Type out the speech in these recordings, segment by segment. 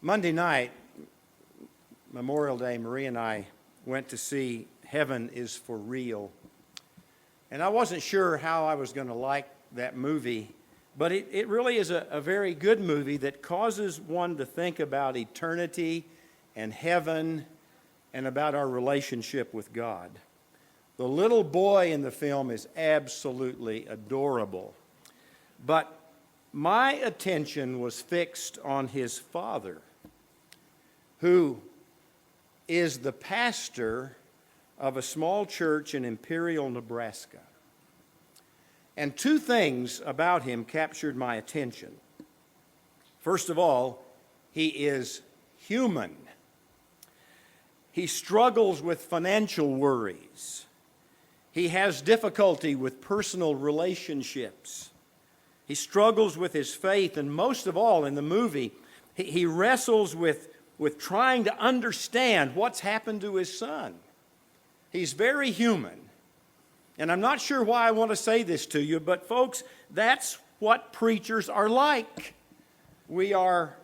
Monday night, Memorial Day, Marie and I went to see Heaven is for Real. And I wasn't sure how I was going to like that movie, but it really is a very good movie that causes one to think about eternity and heaven and about our relationship with God. The little boy in the film is absolutely adorable, but my attention was fixed on his father, who is the pastor of a small church in Imperial, Nebraska. And two things about him captured my attention. First of all, he is human. He struggles with financial worries. He has difficulty with personal relationships. He struggles with his faith, and most of all in the movie, he wrestles with trying to understand what's happened to his son. He's very human. And I'm not sure why I want to say this to you, but folks, that's what preachers are like. We are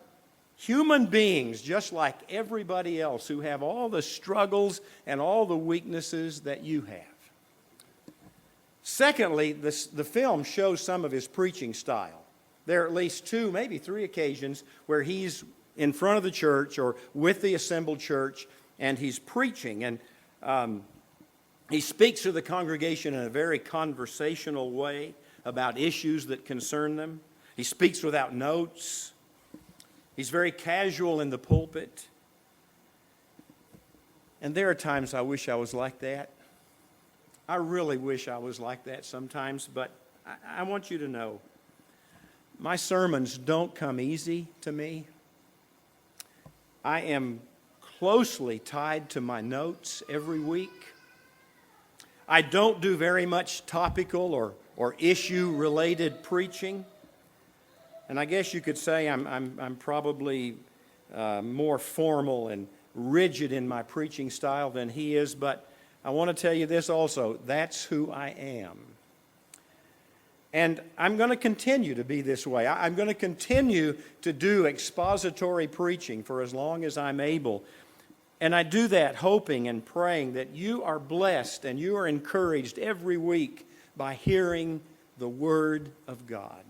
human beings just like everybody else who have all the struggles and all the weaknesses that you have. Secondly, the film shows some of his preaching style. There are at least two, maybe three occasions where he's in front of the church or with the assembled church and he's preaching. And he speaks to the congregation in a very conversational way about issues that concern them. He speaks without notes. He's very casual in the pulpit. And there are times I wish I was like that. I really wish I was like that sometimes, but I want you to know, my sermons don't come easy to me. I am closely tied to my notes every week. I don't do very much topical or issue-related preaching. And I guess you could say I'm probably more formal and rigid in my preaching style than he is, but I want to tell you this also, that's who I am. And I'm going to continue to be this way. I'm going to continue to do expository preaching for as long as I'm able. And I do that hoping and praying that you are blessed and you are encouraged every week by hearing the Word of God.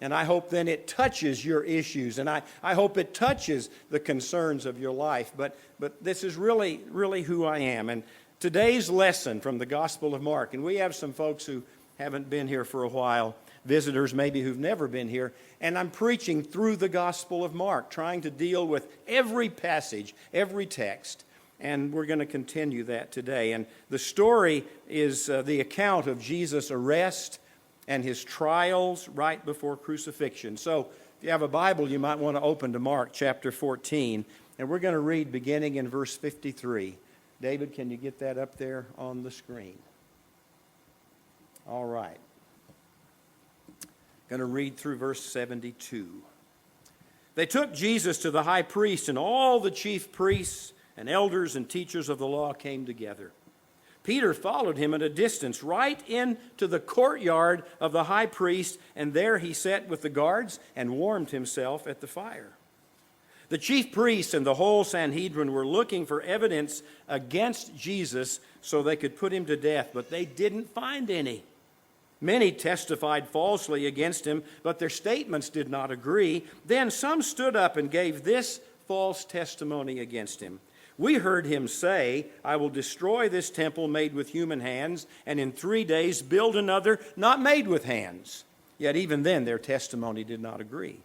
And I hope then it touches your issues, and I hope it touches the concerns of your life. But this is really, really who I am. And today's lesson from the Gospel of Mark, and we have some folks who haven't been here for a while, visitors maybe who've never been here, and I'm preaching through the Gospel of Mark, trying to deal with every passage, every text, and we're going to continue that today. And the story is the account of Jesus' arrest and his trials right before crucifixion. So if you have a Bible, you might want to open to Mark chapter 14, and we're going to read beginning in verse 53. David, can you get that up there on the screen? All right. Going to read through verse 72. They took Jesus to the high priest, and all the chief priests and elders and teachers of the law came together. Peter followed him at a distance right into the courtyard of the high priest, and there he sat with the guards and warmed himself at the fire. The chief priests and the whole Sanhedrin were looking for evidence against Jesus so they could put him to death, but they didn't find any. Many testified falsely against him, but their statements did not agree. Then some stood up and gave this false testimony against him. We heard him say, I will destroy this temple made with human hands, and in 3 days build another not made with hands. Yet even then their testimony did not agree.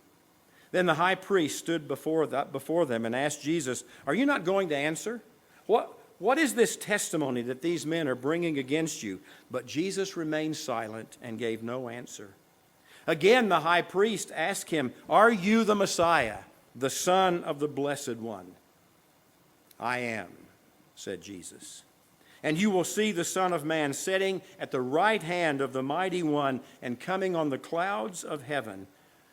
Then the high priest stood before them and asked Jesus, Are you not going to answer? What is this testimony that these men are bringing against you? But Jesus remained silent and gave no answer. Again the high priest asked him, Are you the Messiah, the Son of the Blessed One? I am, said Jesus. And you will see the Son of Man sitting at the right hand of the Mighty One and coming on the clouds of heaven.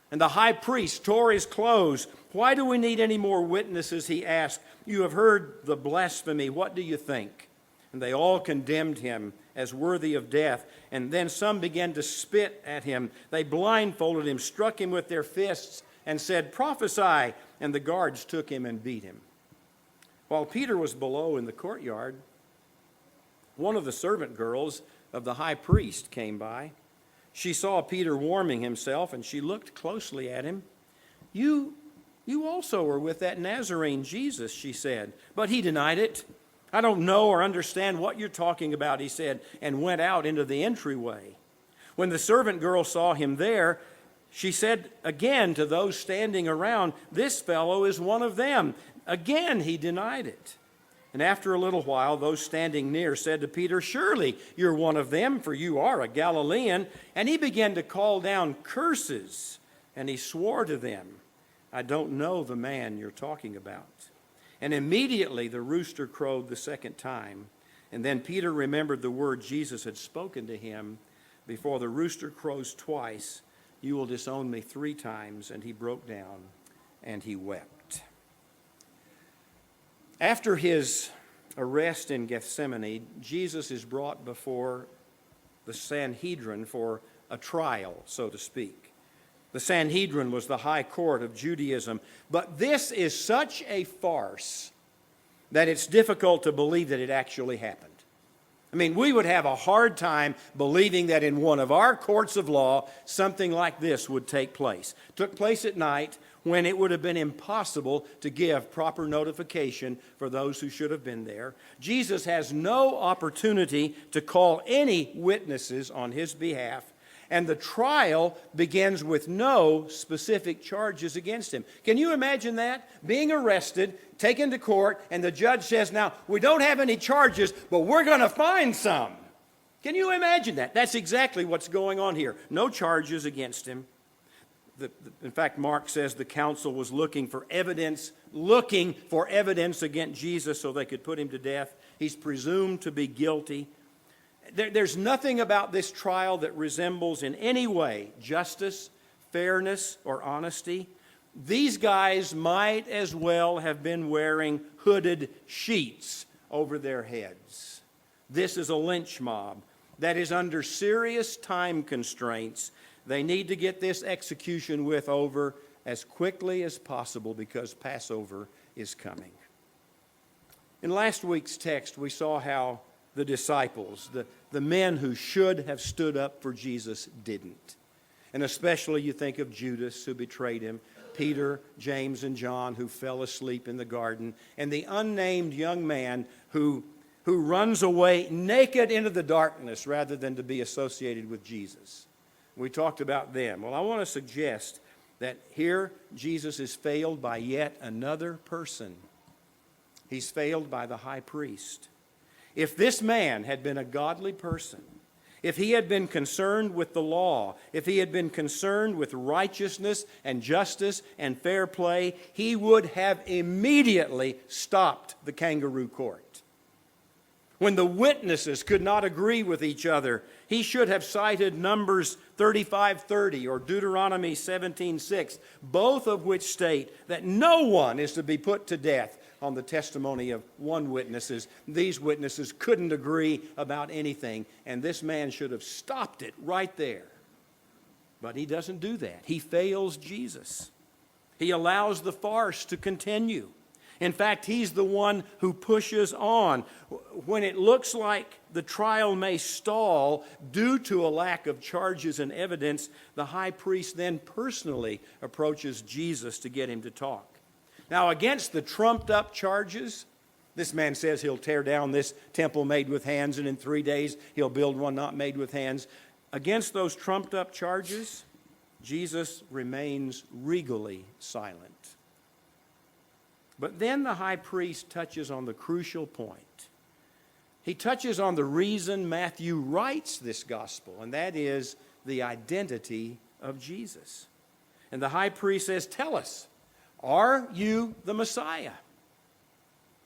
And the high priest tore his clothes. Why do we need any more witnesses, he asked. You have heard the blasphemy. What do you think? And they all condemned him as worthy of death. And then some began to spit at him. They blindfolded him, struck him with their fists, and said, Prophesy, and the guards took him and beat him. While Peter was below in the courtyard, one of the servant girls of the high priest came by. She saw Peter warming himself, and she looked closely at him. You also were with that Nazarene Jesus," she said. But he denied it. "I don't know or understand what you're talking about," he said, and went out into the entryway. When the servant girl saw him there, she said again to those standing around, "This fellow is one of them." Again he denied it. And after a little while, those standing near said to Peter, "Surely you're one of them, for you are a Galilean." And he began to call down curses, and he swore to them, "I don't know the man you're talking about." And immediately the rooster crowed the second time. And then Peter remembered the word Jesus had spoken to him, "Before the rooster crows twice, you will disown me 3 times." And he broke down and he wept. After his arrest in Gethsemane, Jesus is brought before the Sanhedrin for a trial, so to speak. The Sanhedrin was the high court of Judaism, but this is such a farce that it's difficult to believe that it actually happened. I mean, we would have a hard time believing that in one of our courts of law, something like this would take place. It took place at night when it would have been impossible to give proper notification for those who should have been there. Jesus has no opportunity to call any witnesses on his behalf, and the trial begins with no specific charges against him. Can you imagine that? Being arrested, taken to court, and the judge says, "Now, we don't have any charges, but we're going to find some." Can you imagine that? That's exactly what's going on here. No charges against him. In fact, Mark says the council was looking for evidence against Jesus so they could put him to death. He's presumed to be guilty. There's nothing about this trial that resembles in any way justice, fairness, or honesty. These guys might as well have been wearing hooded sheets over their heads. This is a lynch mob that is under serious time constraints. They need to get this execution over as quickly as possible because Passover is coming. In last week's text, we saw how the disciples, the men who should have stood up for Jesus, didn't. And especially you think of Judas, who betrayed him, Peter, James, and John, who fell asleep in the garden, and the unnamed young man who runs away naked into the darkness rather than to be associated with Jesus. We talked about them. Well, I want to suggest that here Jesus is failed by yet another person. He's failed by the high priest. If this man had been a godly person, if he had been concerned with the law, if he had been concerned with righteousness and justice and fair play, he would have immediately stopped the kangaroo court. When the witnesses could not agree with each other, he should have cited Numbers 35:30 or Deuteronomy 17:6, both of which state that no one is to be put to death on the testimony of one witness. These witnesses couldn't agree about anything, and this man should have stopped it right there. But he doesn't do that. He fails Jesus. He allows the farce to continue. In fact, he's the one who pushes on. When it looks like the trial may stall due to a lack of charges and evidence, the high priest then personally approaches Jesus to get him to talk. Now, against the trumped-up charges, this man says he'll tear down this temple made with hands, and in 3 days he'll build one not made with hands. Against those trumped-up charges, Jesus remains regally silent. But then the high priest touches on the crucial point. He touches on the reason Matthew writes this gospel, and that is the identity of Jesus. And the high priest says, "Tell us, are you the Messiah,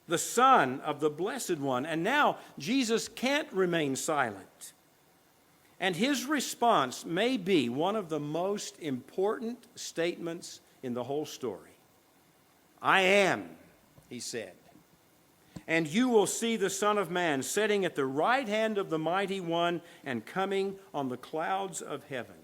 the Son of the Blessed One?" And now Jesus can't remain silent. And his response may be one of the most important statements in the whole story. "I am," he said, "and you will see the Son of Man sitting at the right hand of the Mighty One and coming on the clouds of heaven."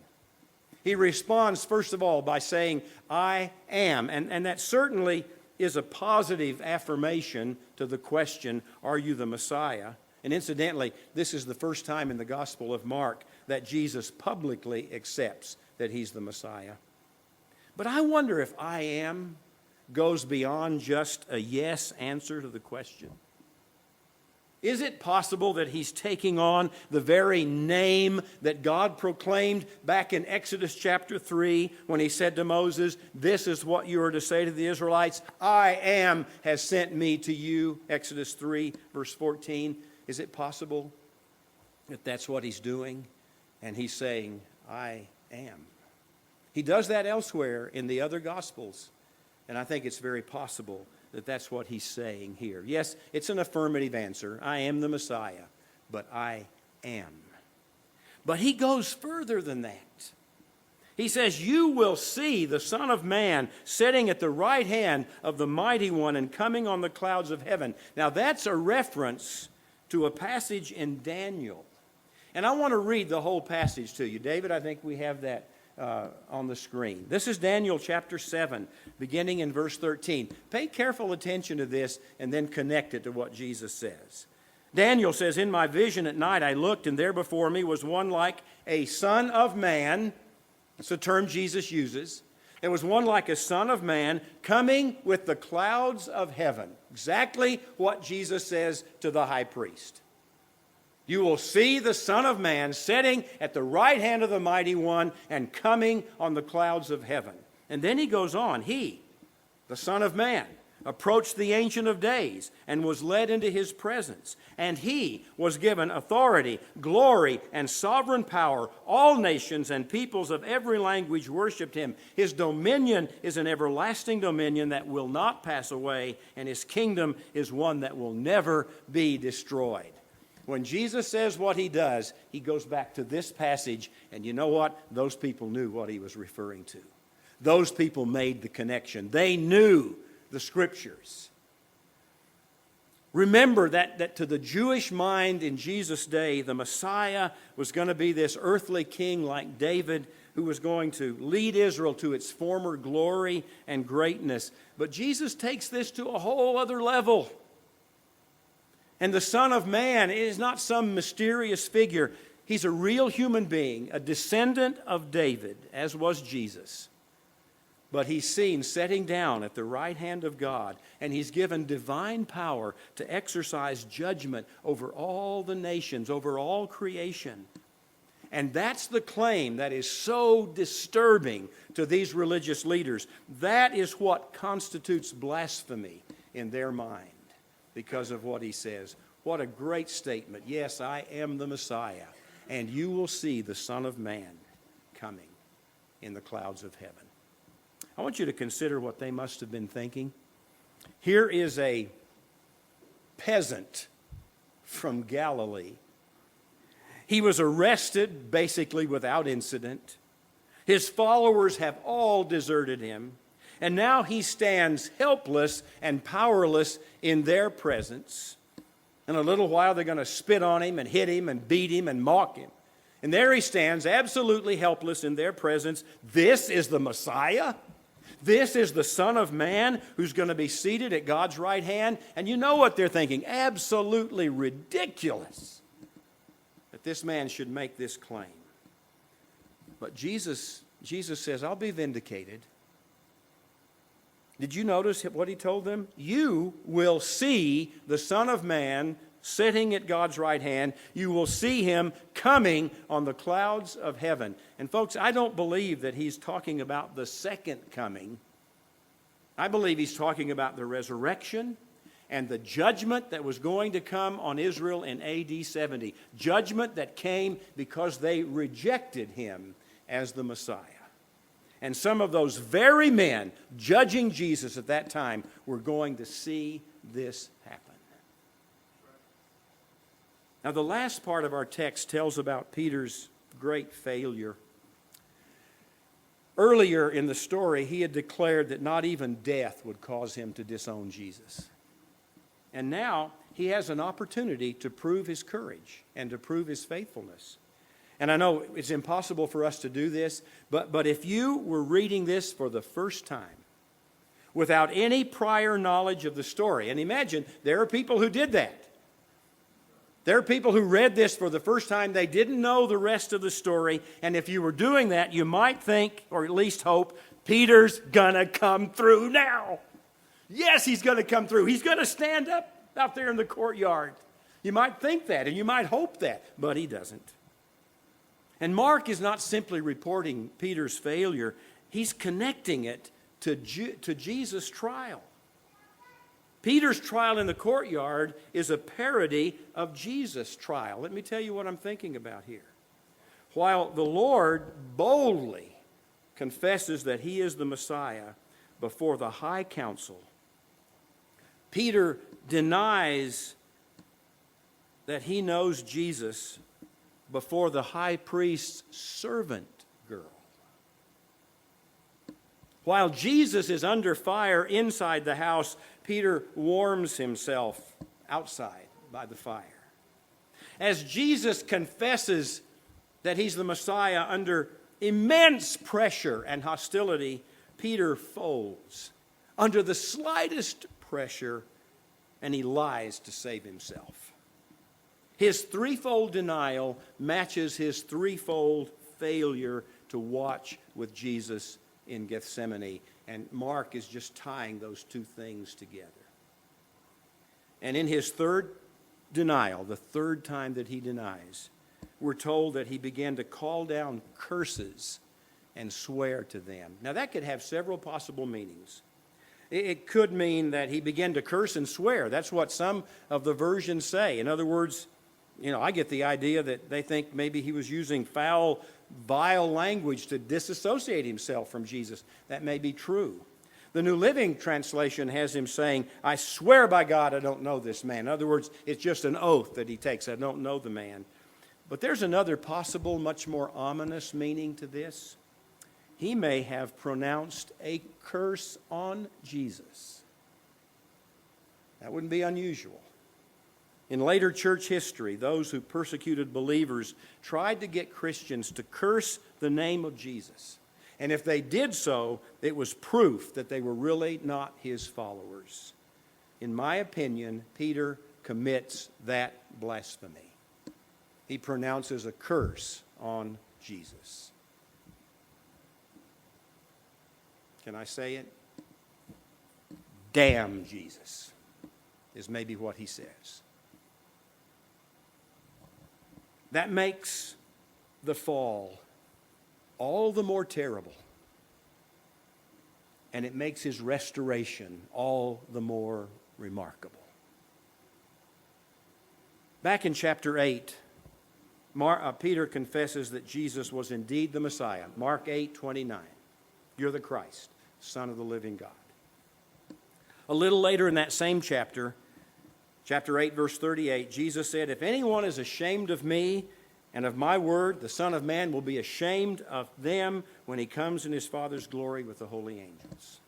He responds, first of all, by saying, I am. And that certainly is a positive affirmation to the question, are you the Messiah? And incidentally, this is the first time in the Gospel of Mark that Jesus publicly accepts that he's the Messiah. But I wonder if I am goes beyond just a yes answer to the question. Is it possible that he's taking on the very name that God proclaimed back in Exodus chapter 3 when he said to Moses, this is what you are to say to the Israelites, I am has sent me to you, Exodus 3 verse 14. Is it possible that that's what he's doing? And he's saying, I am. He does that elsewhere in the other Gospels. And I think it's very possible that that's what he's saying here. Yes, it's an affirmative answer. I am the Messiah, but I am. But he goes further than that. He says, you will see the Son of Man sitting at the right hand of the Mighty One and coming on the clouds of heaven. Now that's a reference to a passage in Daniel. And I want to read the whole passage to you. David, I think we have that on the screen. This is Daniel chapter 7, beginning in verse 13. Pay careful attention to this and then connect it to what Jesus says. Daniel says, in my vision at night I looked, and there before me was one like a son of man. It's a term Jesus uses. There was one like a son of man coming with the clouds of heaven. Exactly what Jesus says to the high priest. You will see the Son of Man sitting at the right hand of the Mighty One and coming on the clouds of heaven. And then he goes on. He, the Son of Man, approached the Ancient of Days and was led into his presence. And he was given authority, glory, and sovereign power. All nations and peoples of every language worshipped him. His dominion is an everlasting dominion that will not pass away, and his kingdom is one that will never be destroyed. When Jesus says what he does, he goes back to this passage, and you know what? Those people knew what he was referring to. Those people made the connection. They knew the Scriptures. Remember that to the Jewish mind in Jesus' day, the Messiah was going to be this earthly king like David, who was going to lead Israel to its former glory and greatness. But Jesus takes this to a whole other level. And the Son of Man is not some mysterious figure. He's a real human being, a descendant of David, as was Jesus. But he's seen sitting down at the right hand of God, and he's given divine power to exercise judgment over all the nations, over all creation. And that's the claim that is so disturbing to these religious leaders. That is what constitutes blasphemy in their mind. Because of what he says. What a great statement. Yes, I am the Messiah, and you will see the Son of Man coming in the clouds of heaven. I want you to consider what they must have been thinking. Here is a peasant from Galilee. He was arrested basically without incident. His followers have all deserted him. And now he stands helpless and powerless in their presence. In a little while, they're going to spit on him and hit him and beat him and mock him. And there he stands, absolutely helpless in their presence. This is the Messiah. This is the Son of Man who's going to be seated at God's right hand. And you know what they're thinking? Absolutely ridiculous that this man should make this claim. But Jesus says, I'll be vindicated. Did you notice what he told them? You will see the Son of Man sitting at God's right hand. You will see him coming on the clouds of heaven. And folks, I don't believe that he's talking about the second coming. I believe he's talking about the resurrection and the judgment that was going to come on Israel in AD 70. Judgment that came because they rejected him as the Messiah. And some of those very men judging Jesus at that time were going to see this happen. Now, the last part of our text tells about Peter's great failure. Earlier in the story, he had declared that not even death would cause him to disown Jesus. And now he has an opportunity to prove his courage and to prove his faithfulness. And I know it's impossible for us to do this, but if you were reading this for the first time, without any prior knowledge of the story, and imagine there are people who did that. There are people who read this for the first time. They didn't know the rest of the story. And if you were doing that, you might think, or at least hope, Peter's going to come through now. Yes, he's going to come through. He's going to stand up out there in the courtyard. You might think that, and you might hope that, but he doesn't. And Mark is not simply reporting Peter's failure. He's connecting it to Jesus' trial. Peter's trial in the courtyard is a parody of Jesus' trial. Let me tell you what I'm thinking about here. While the Lord boldly confesses that he is the Messiah before the high council, Peter denies that he knows Jesus before the high priest's servant girl. While Jesus is under fire inside the house, Peter warms himself outside by the fire. As Jesus confesses that he's the Messiah under immense pressure and hostility, Peter folds under the slightest pressure, and he lies to save himself. His threefold denial matches his threefold failure to watch with Jesus in Gethsemane. And Mark is just tying those two things together. And in his third denial, the third time that he denies, we're told that he began to call down curses and swear to them. Now that could have several possible meanings. It could mean that he began to curse and swear. That's what some of the versions say. In other words, I get the idea that they think maybe he was using foul, vile language to disassociate himself from Jesus. That may be true. The New Living Translation has him saying, I swear by God I don't know this man. In other words, it's just an oath that he takes. I don't know the man. But there's another possible, much more ominous meaning to this. He may have pronounced a curse on Jesus. That wouldn't be unusual. In later church history, those who persecuted believers tried to get Christians to curse the name of Jesus. And if they did so, it was proof that they were really not his followers. In my opinion, Peter commits that blasphemy. He pronounces a curse on Jesus. Can I say it? Damn Jesus, is maybe what he says. That makes the fall all the more terrible. And it makes his restoration all the more remarkable. Back in chapter 8, Peter confesses that Jesus was indeed the Messiah. Mark 8:29. You're the Christ, Son of the living God. A little later in that same chapter, Chapter 8, verse 38, Jesus said, if anyone is ashamed of me and of my word, the Son of Man will be ashamed of them when he comes in his Father's glory with the holy angels.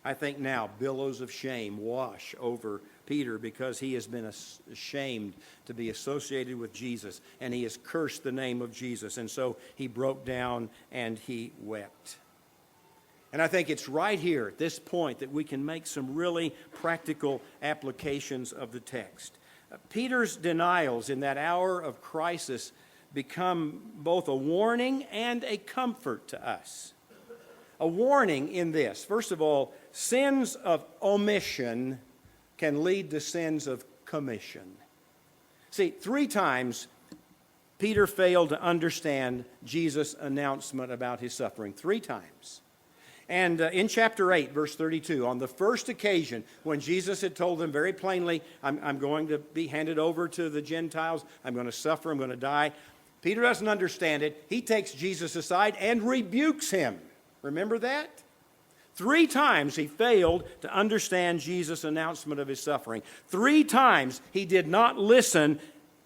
I think now billows of shame wash over Peter because he has been ashamed to be associated with Jesus, and he has cursed the name of Jesus. And so he broke down and he wept. And I think it's right here at this point that we can make some really practical applications of the text. Peter's denials in that hour of crisis become both a warning and a comfort to us. A warning in this. First of all, sins of omission can lead to sins of commission. See, 3 times Peter failed to understand Jesus' announcement about his suffering. 3 times. And in chapter 8, verse 32, on the first occasion when Jesus had told them very plainly, I'm going to be handed over to the Gentiles, I'm going to suffer, I'm going to die. Peter doesn't understand it. He takes Jesus aside and rebukes him. Remember that? 3 times he failed to understand Jesus' announcement of his suffering. 3 times he did not listen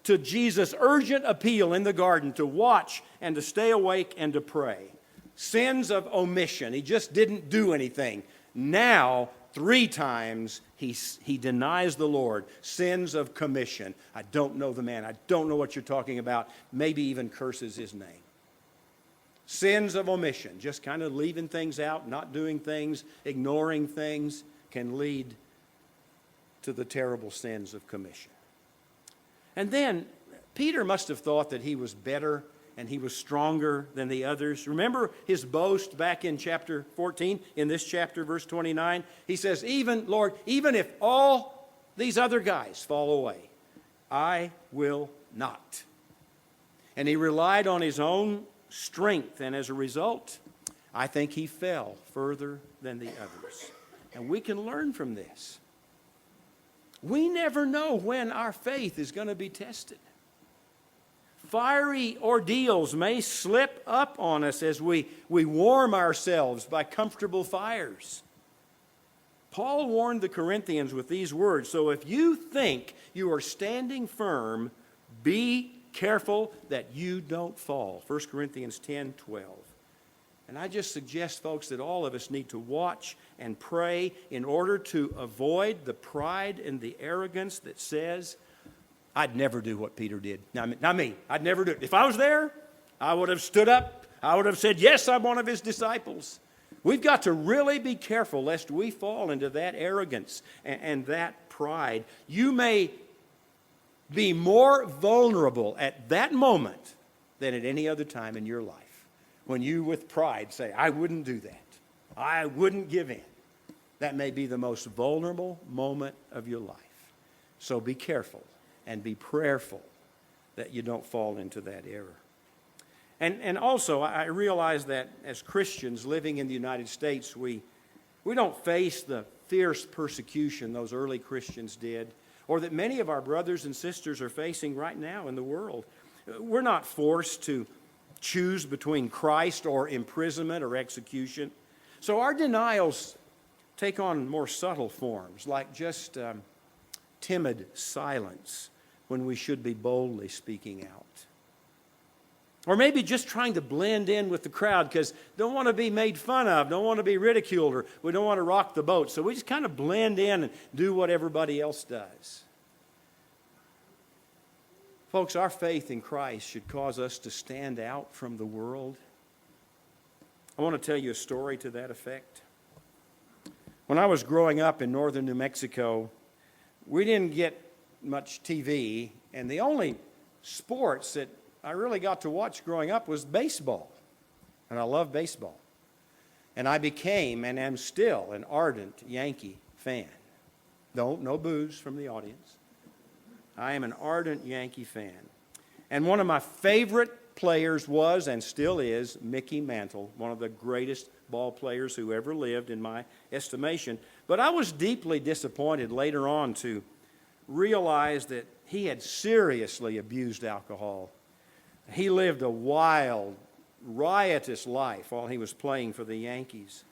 to Jesus' urgent appeal in the garden to watch and to stay awake and to pray. Sins of omission. He just didn't do anything. Now 3 times he denies the Lord. Sins of commission. I don't know the man. I don't know what you're talking about. Maybe even curses his name. Sins of omission, just kind of leaving things out, not doing things, ignoring things, can lead to the terrible sins of commission. And then Peter must have thought that he was better and he was stronger than the others. Remember his boast back in chapter 14, in this chapter, verse 29? He says, Lord, even if all these other guys fall away, I will not. And he relied on his own strength, and as a result, I think he fell further than the others. And we can learn from this. We never know when our faith is going to be tested. Fiery ordeals may slip up on us as we warm ourselves by comfortable fires. Paul warned the Corinthians with these words, so if you think you are standing firm, be careful that you don't fall. 1 Corinthians 10:12. And I just suggest, folks, that all of us need to watch and pray in order to avoid the pride and the arrogance that says, I'd never do what Peter did. Not me. I'd never do it. If I was there, I would have stood up. I would have said, yes, I'm one of his disciples. We've got to really be careful lest we fall into that arrogance and that pride. You may be more vulnerable at that moment than at any other time in your life. When you, with pride, say, I wouldn't do that. I wouldn't give in. That may be the most vulnerable moment of your life. So be careful. And be prayerful that you don't fall into that error. And also, I realize that as Christians living in the United States, we don't face the fierce persecution those early Christians did, or that many of our brothers and sisters are facing right now in the world. We're not forced to choose between Christ or imprisonment or execution. So our denials take on more subtle forms, like just timid silence when we should be boldly speaking out. Or maybe just trying to blend in with the crowd because don't want to be made fun of, don't want to be ridiculed, or we don't want to rock the boat. So we just kind of blend in and do what everybody else does. Folks, our faith in Christ should cause us to stand out from the world. I want to tell you a story to that effect. When I was growing up in northern New Mexico, we didn't get much TV, and the only sports that I really got to watch growing up was baseball, and I love baseball. And I became and am still an ardent Yankee fan. No boos from the audience. I am an ardent Yankee fan. And one of my favorite players was and still is Mickey Mantle, one of the greatest ball players who ever lived in my estimation. But I was deeply disappointed later on to realize that he had seriously abused alcohol. He lived a wild, riotous life while he was playing for the Yankees.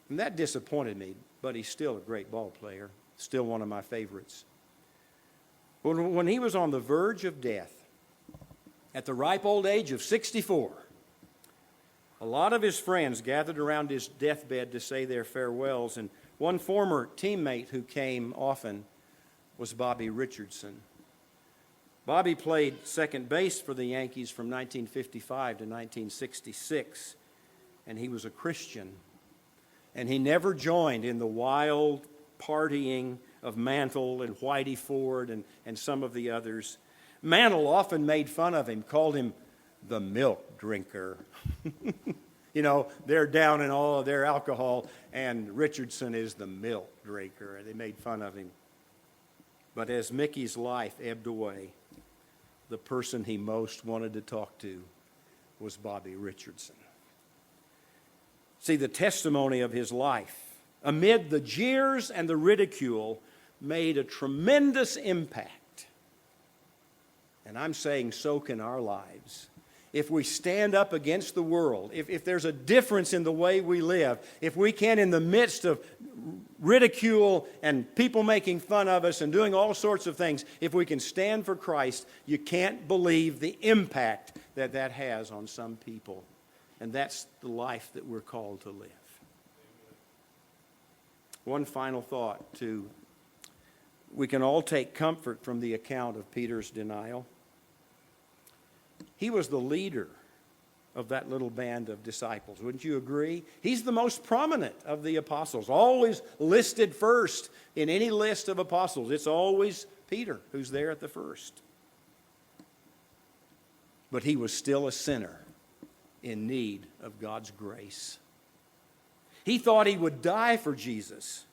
And that disappointed me, but he's still a great ball player, still one of my favorites. When he was on the verge of death, at the ripe old age of 64, a lot of his friends gathered around his deathbed to say their farewells, and one former teammate who came often was Bobby Richardson. Bobby played second base for the Yankees from 1955 to 1966, and he was a Christian. And he never joined in the wild partying of Mantle and Whitey Ford and some of the others. Mantle often made fun of him, called him the milk drinker. You know, they're down in all of their alcohol, and Richardson is the milk drinker, and they made fun of him. But as Mickey's life ebbed away, the person he most wanted to talk to was Bobby Richardson. See, the testimony of his life, amid the jeers and the ridicule, made a tremendous impact. And I'm saying so can our lives. If we stand up against the world, if there's a difference in the way we live, if we can, in the midst of ridicule and people making fun of us and doing all sorts of things, if we can stand for Christ, you can't believe the impact that that has on some people. And that's the life that we're called to live. One final thought we can all take comfort from the account of Peter's denial. He was the leader of that little band of disciples. Wouldn't you agree? He's the most prominent of the apostles, always listed first in any list of apostles. It's always Peter who's there at the first. But he was still a sinner in need of God's grace. He thought he would die for Jesus,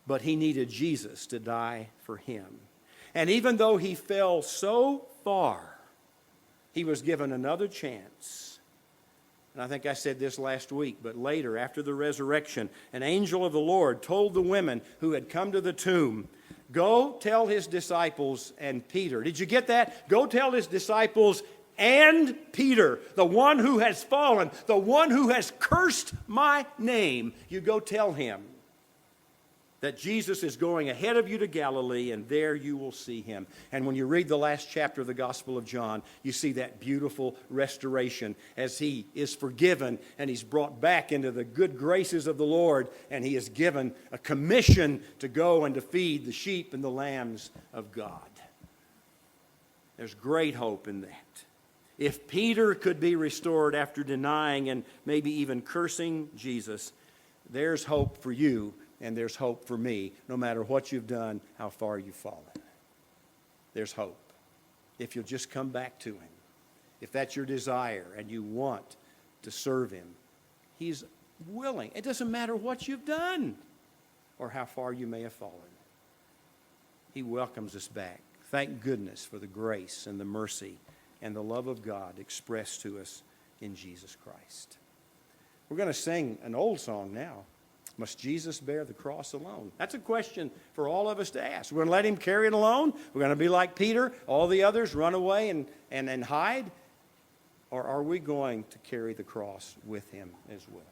but he needed Jesus to die for him. And even though he fell so far, he was given another chance. And I think I said this last week, but later, after the resurrection, an angel of the Lord told the women who had come to the tomb, "Go tell his disciples and Peter." Did you get that? Go tell his disciples and Peter, the one who has fallen, the one who has cursed my name. You go tell him that Jesus is going ahead of you to Galilee, and there you will see him. And when you read the last chapter of the Gospel of John, you see that beautiful restoration as he is forgiven and he's brought back into the good graces of the Lord, and he is given a commission to go and to feed the sheep and the lambs of God. There's great hope in that. If Peter could be restored after denying and maybe even cursing Jesus, there's hope for you and there's hope for me, no matter what you've done, how far you've fallen. There's hope. If you'll just come back to him. If that's your desire and you want to serve him, he's willing. It doesn't matter what you've done or how far you may have fallen. He welcomes us back. Thank goodness for the grace and the mercy and the love of God expressed to us in Jesus Christ. We're going to sing an old song now. Must Jesus bear the cross alone? That's a question for all of us to ask. We're going to let him carry it alone? We're going to be like Peter, all the others run away and hide? Or are we going to carry the cross with him as well?